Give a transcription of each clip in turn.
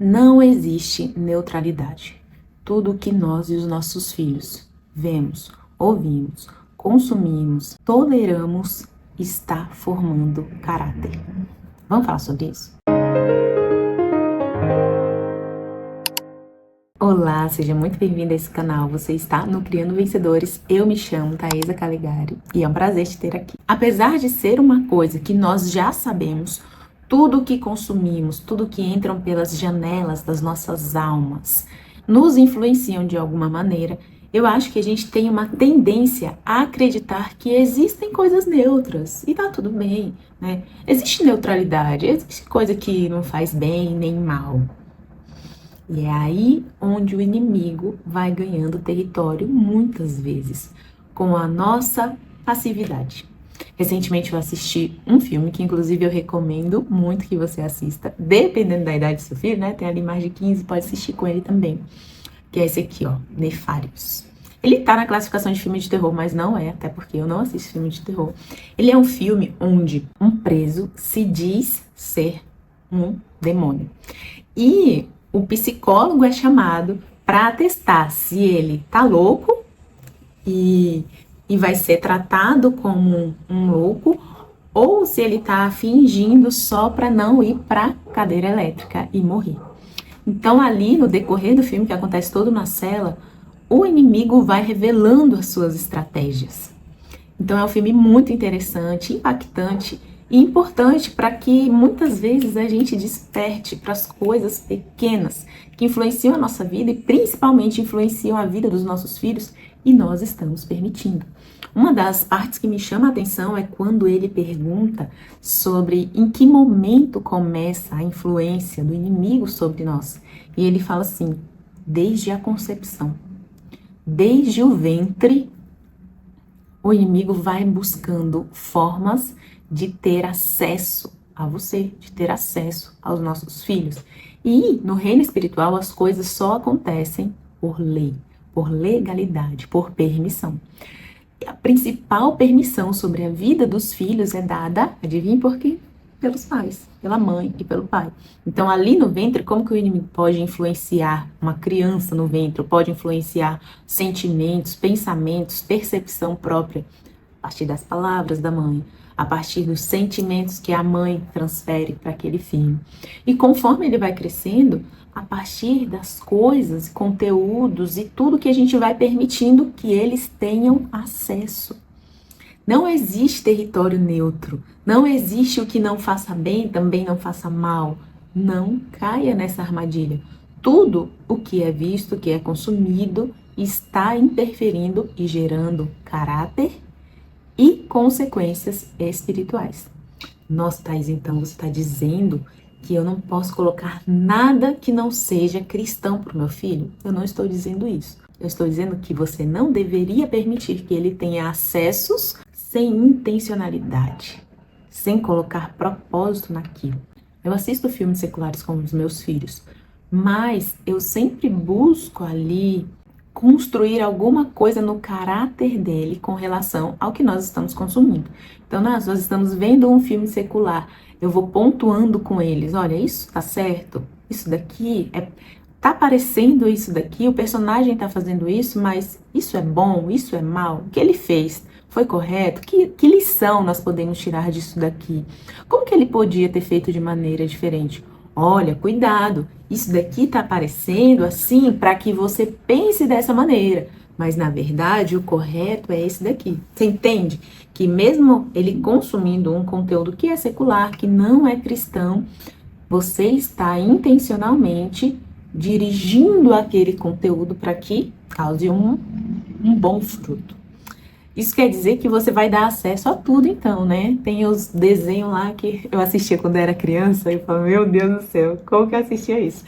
Não existe neutralidade. Tudo o que nós e os nossos filhos vemos, ouvimos, consumimos, toleramos está formando caráter. Vamos falar sobre isso? Olá, seja muito bem-vindo a esse canal. Você está no Criando Vencedores. Eu me chamo Thaisa Calegari e é um prazer te ter aqui. Apesar de ser uma coisa que nós já sabemos, tudo que consumimos, tudo que entram pelas janelas das nossas almas, nos influenciam de alguma maneira. Eu acho que a gente tem uma tendência a acreditar que existem coisas neutras e tá tudo bem, né? Existe neutralidade, existe coisa que não faz bem nem mal. E é aí onde o inimigo vai ganhando território muitas vezes, com a nossa passividade. Recentemente eu assisti um filme que inclusive eu recomendo muito que você assista, dependendo da idade do seu filho, né? Tem ali mais de 15, pode assistir com ele também. Que é esse aqui, ó, Nefários. Ele tá na classificação de filme de terror, mas não é, até porque eu não assisto filme de terror. Ele é um filme onde um preso se diz ser um demônio. E o psicólogo é chamado para atestar se ele tá louco e vai ser tratado como um louco ou se ele tá fingindo só para não ir para cadeira elétrica e morrer. Então ali no decorrer do filme, que acontece todo na cela, o inimigo vai revelando as suas estratégias. Então é um filme muito interessante, impactante e importante para que muitas vezes a gente desperte para as coisas pequenas que influenciam a nossa vida e principalmente influenciam a vida dos nossos filhos e nós estamos permitindo. Uma das partes que me chama a atenção é quando ele pergunta sobre em que momento começa a influência do inimigo sobre nós. E ele fala assim, desde a concepção, desde o ventre, o inimigo vai buscando formas de ter acesso a você, de ter acesso aos nossos filhos. E no reino espiritual as coisas só acontecem por lei, por legalidade, por permissão. E a principal permissão sobre a vida dos filhos é dada, adivinha por quê? Pelos pais, pela mãe e pelo pai. Então ali no ventre, como que o inimigo pode influenciar uma criança no ventre? Pode influenciar sentimentos, pensamentos, percepção própria, a partir das palavras da mãe, a partir dos sentimentos que a mãe transfere para aquele filho. E conforme ele vai crescendo, a partir das coisas, conteúdos e tudo que a gente vai permitindo que eles tenham acesso. Não existe território neutro, não existe o que não faça bem, também não faça mal. Não caia nessa armadilha. Tudo o que é visto, que é consumido, está interferindo e gerando caráter e consequências espirituais. Nossa, Thaís, então você está dizendo que eu não posso colocar nada que não seja cristão para o meu filho? Eu não estou dizendo isso. Eu estou dizendo que você não deveria permitir que ele tenha acessos sem intencionalidade, sem colocar propósito naquilo. Eu assisto filmes seculares com os meus filhos, mas eu sempre busco ali construir alguma coisa no caráter dele com relação ao que nós estamos consumindo. Então, nós estamos vendo um filme secular, eu vou pontuando com eles, olha, isso tá certo, isso daqui tá parecendo isso daqui, o personagem tá fazendo isso, mas isso é bom, isso é mal, o que ele fez foi correto? Que lição nós podemos tirar disso daqui? Como que ele podia ter feito de maneira diferente? Olha, cuidado, isso daqui tá aparecendo assim para que você pense dessa maneira, mas na verdade o correto é esse daqui. Você entende que mesmo ele consumindo um conteúdo que é secular, que não é cristão, você está intencionalmente dirigindo aquele conteúdo para que cause um bom fruto. Isso quer dizer que você vai dar acesso a tudo então, né? Tem os desenhos lá que eu assistia quando era criança e eu falo, meu Deus do céu, como que eu assistia isso?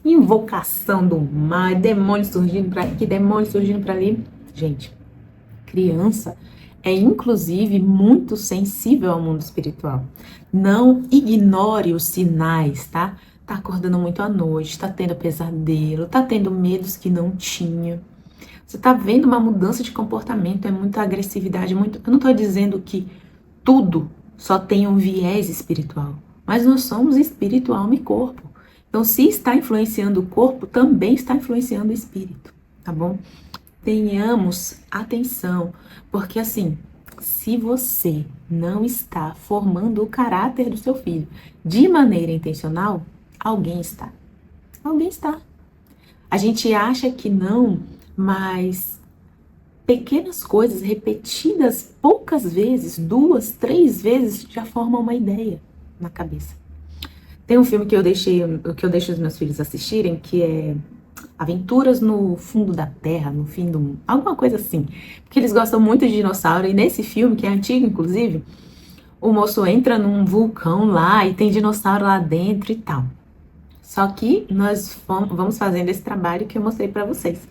Invocação do mal, demônio surgindo para aqui, demônio surgindo para ali. Gente, criança é inclusive muito sensível ao mundo espiritual. Não ignore os sinais, tá? Tá acordando muito à noite, tá tendo pesadelo, tá tendo medos que não tinha. Você está vendo uma mudança de comportamento, é muita agressividade, muito. Eu não estou dizendo que tudo só tem um viés espiritual, mas nós somos espírito, alma e corpo. Então, se está influenciando o corpo, também está influenciando o espírito, tá bom? Tenhamos atenção, porque assim, se você não está formando o caráter do seu filho de maneira intencional, alguém está. Alguém está. A gente acha que não, mas pequenas coisas repetidas poucas vezes, 2, 3 vezes, já formam uma ideia na cabeça. Tem um filme que eu deixo os meus filhos assistirem, que é Aventuras no Fundo da Terra, no fim do mundo, alguma coisa assim. Porque eles gostam muito de dinossauro, e nesse filme, que é antigo inclusive, o moço entra num vulcão lá e tem dinossauro lá dentro e tal. Só que nós vamos fazendo esse trabalho que eu mostrei pra vocês.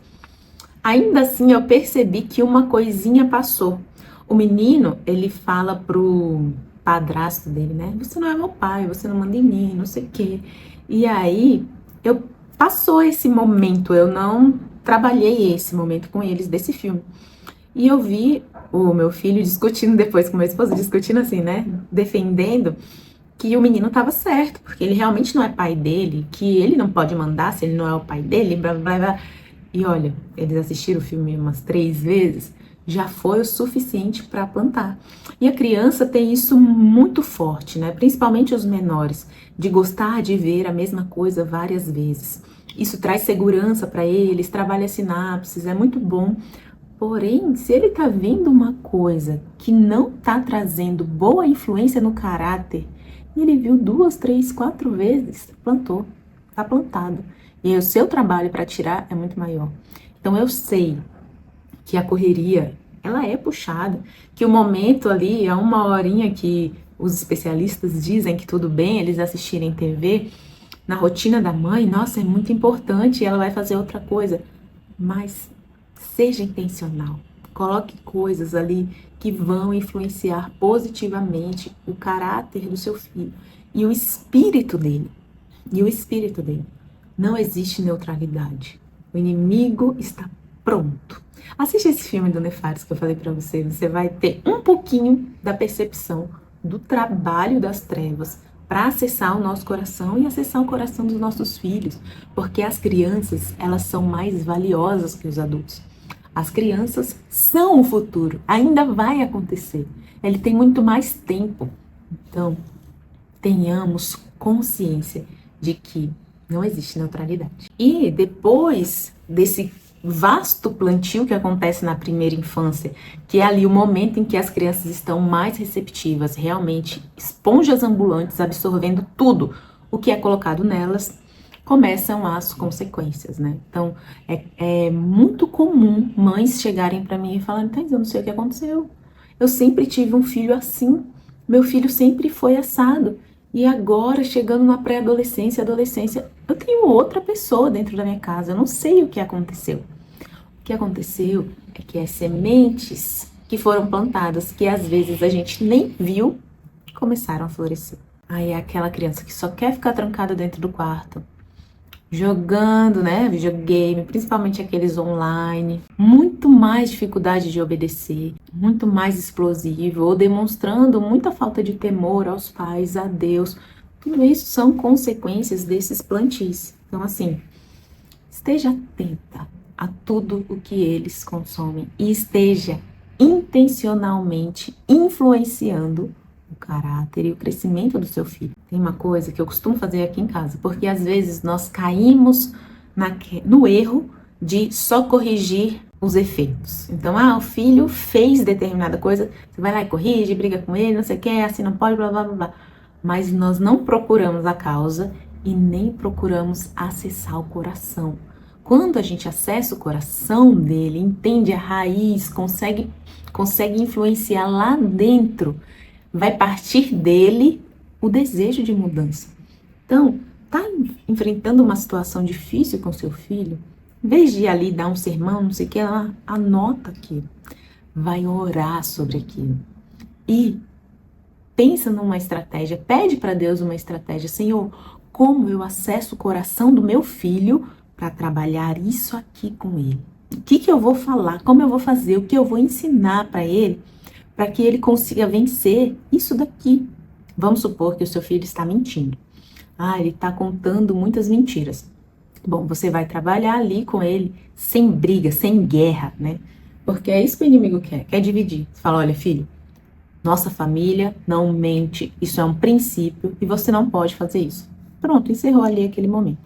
Ainda assim, eu percebi que uma coisinha passou. O menino, ele fala pro padrasto dele, né? Você não é meu pai, você não manda em mim, não sei o quê. E aí, passou esse momento, eu não trabalhei esse momento com eles desse filme. E eu vi o meu filho discutindo depois com meu esposo, discutindo assim, né? Defendendo que o menino estava certo, porque ele realmente não é pai dele, que ele não pode mandar se ele não é o pai dele, blá blá blá. E olha, eles assistiram o filme umas 3 vezes, já foi o suficiente para plantar. E a criança tem isso muito forte, né? Principalmente os menores, de gostar de ver a mesma coisa várias vezes. Isso traz segurança para eles, trabalha sinapses, é muito bom. Porém, se ele tá vendo uma coisa que não tá trazendo boa influência no caráter, e ele viu 2, 3, 4 vezes, plantou, tá plantado. E aí, o seu trabalho para tirar é muito maior. Então eu sei que a correria, ela é puxada, que o momento ali, é uma horinha que os especialistas dizem que tudo bem eles assistirem TV, na rotina da mãe, nossa, é muito importante, ela vai fazer outra coisa. Mas seja intencional. Coloque coisas ali que vão influenciar positivamente o caráter do seu filho e o espírito dele. E o espírito dele. Não existe neutralidade. O inimigo está pronto. Assiste esse filme do Nefares que eu falei para você. Você vai ter um pouquinho da percepção do trabalho das trevas para acessar o nosso coração e acessar o coração dos nossos filhos. Porque as crianças, elas são mais valiosas que os adultos. As crianças são o futuro. Ainda vai acontecer. Ele tem muito mais tempo. Então, tenhamos consciência de que não existe neutralidade. E depois desse vasto plantio que acontece na primeira infância, que é ali o momento em que as crianças estão mais receptivas, realmente esponjas ambulantes, absorvendo tudo o que é colocado nelas, começam as consequências, né? Então, é muito comum mães chegarem para mim e falarem, Thais, eu não sei o que aconteceu. Eu sempre tive um filho assim, meu filho sempre foi assado. E agora, chegando na pré-adolescência, adolescência, eu tenho outra pessoa dentro da minha casa, eu não sei o que aconteceu. O que aconteceu é que as sementes que foram plantadas, que às vezes a gente nem viu, começaram a florescer. Aí é aquela criança que só quer ficar trancada dentro do quarto, jogando, né, videogame, principalmente aqueles online, muito mais dificuldade de obedecer, muito mais explosivo, ou demonstrando muita falta de temor aos pais, a Deus. Tudo isso são consequências desses plantios. Então, assim, esteja atenta a tudo o que eles consomem e esteja intencionalmente influenciando o caráter e o crescimento do seu filho. Tem uma coisa que eu costumo fazer aqui em casa, porque às vezes nós caímos no erro de só corrigir os efeitos. Então, o filho fez determinada coisa, você vai lá e corrige, briga com ele, não sei o que, assim não pode, blá, blá, blá, blá. Mas nós não procuramos a causa e nem procuramos acessar o coração. Quando a gente acessa o coração dele, entende a raiz, consegue influenciar lá dentro, vai partir dele o desejo de mudança. Então, tá enfrentando uma situação difícil com seu filho? Em vez de ir ali dar um sermão, não sei o que, anota aquilo. Vai orar sobre aquilo. E pensa numa estratégia, pede para Deus uma estratégia. Senhor, como eu acesso o coração do meu filho para trabalhar isso aqui com ele? O que eu vou falar? Como eu vou fazer? O que eu vou ensinar para ele? Para que ele consiga vencer isso daqui. Vamos supor que o seu filho está mentindo. Ah, ele tá contando muitas mentiras. Bom, você vai trabalhar ali com ele sem briga, sem guerra, né? Porque é isso que o inimigo quer dividir. Você fala, olha, filho, nossa família não mente, isso é um princípio e você não pode fazer isso. Pronto, encerrou ali aquele momento.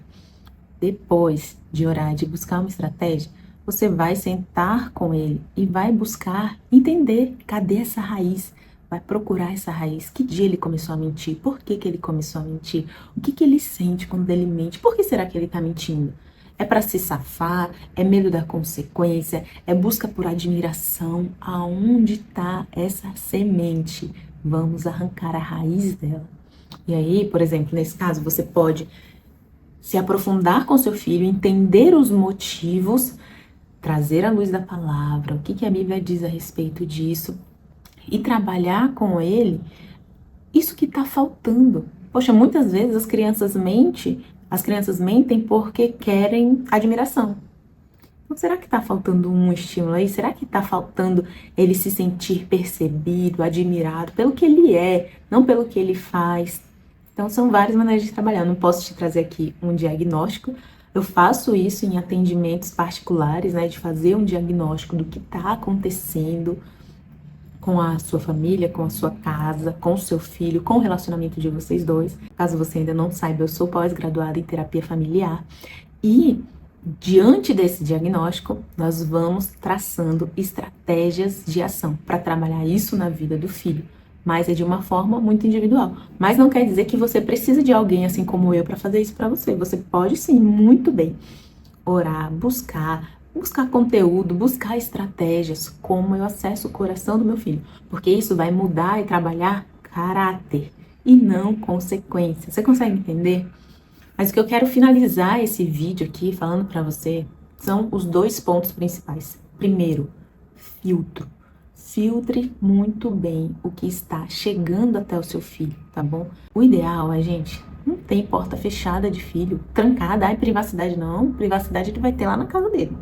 Depois de orar, de buscar uma estratégia, você vai sentar com ele e vai buscar entender cadê essa raiz. Vai procurar essa raiz. Que dia ele começou a mentir? Por que que ele começou a mentir? O que que ele sente quando ele mente? Por que será que ele está mentindo? É para se safar? É medo da consequência? É busca por admiração? Aonde está essa semente? Vamos arrancar a raiz dela. E aí, por exemplo, nesse caso, você pode se aprofundar com seu filho, entender os motivos, trazer à luz da palavra, o que a Bíblia diz a respeito disso e trabalhar com ele isso que está faltando. Poxa, muitas vezes as crianças mentem porque querem admiração. Então, será que está faltando um estímulo aí? Será que está faltando ele se sentir percebido, admirado pelo que ele é, não pelo que ele faz? Então, são várias maneiras de trabalhar. Eu não posso te trazer aqui um diagnóstico. Eu faço isso em atendimentos particulares, né? De fazer um diagnóstico do que está acontecendo com a sua família, com a sua casa, com o seu filho, com o relacionamento de vocês dois. Caso você ainda não saiba, eu sou pós-graduada em terapia familiar. E diante desse diagnóstico, nós vamos traçando estratégias de ação para trabalhar isso na vida do filho, mas é de uma forma muito individual. Mas não quer dizer que você precisa de alguém assim como eu para fazer isso para você. Você pode sim, muito bem, orar, buscar conteúdo, buscar estratégias, como eu acesso o coração do meu filho, porque isso vai mudar e trabalhar caráter e não consequência. Você consegue entender? Mas o que eu quero finalizar esse vídeo aqui falando para você são os dois pontos principais. Primeiro, filtro. Filtre muito bem o que está chegando até o seu filho, tá bom? O ideal é, gente, não tem porta fechada de filho, trancada, ai, privacidade não, privacidade ele vai ter lá na casa dele.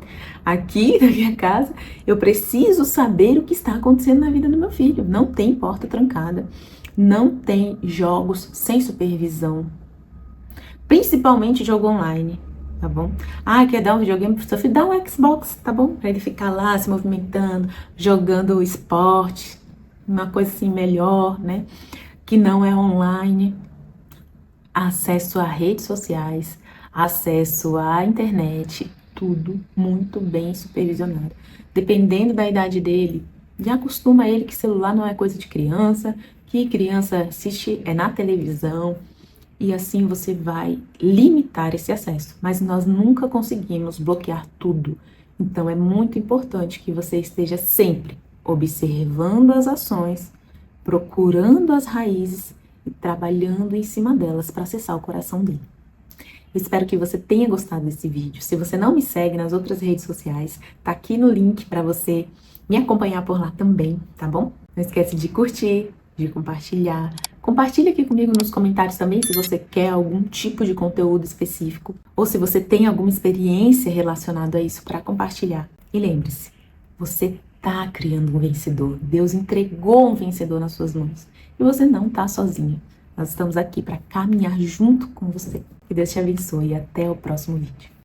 Aqui na minha casa, eu preciso saber o que está acontecendo na vida do meu filho. Não tem porta trancada, não tem jogos sem supervisão, principalmente jogo online, tá bom? Ah, quer dar um videogame pro seu filho? Dá um Xbox, tá bom? Pra ele ficar lá se movimentando, jogando esporte, uma coisa assim melhor, né? Que não é online. Acesso a redes sociais, acesso à internet, tudo muito bem supervisionado. Dependendo da idade dele, já acostuma ele que celular não é coisa de criança, que criança assiste na televisão, e assim você vai limitar esse acesso. Mas nós nunca conseguimos bloquear tudo. Então é muito importante que você esteja sempre observando as ações, procurando as raízes e trabalhando em cima delas para acessar o coração dele. Espero que você tenha gostado desse vídeo. Se você não me segue nas outras redes sociais, tá aqui no link para você me acompanhar por lá também, tá bom? Não esquece de curtir, de compartilhar. Compartilha aqui comigo nos comentários também se você quer algum tipo de conteúdo específico ou se você tem alguma experiência relacionada a isso para compartilhar. E lembre-se, você tá criando um vencedor. Deus entregou um vencedor nas suas mãos. E você não tá sozinha. Nós estamos aqui para caminhar junto com você. Que Deus te abençoe e até o próximo vídeo.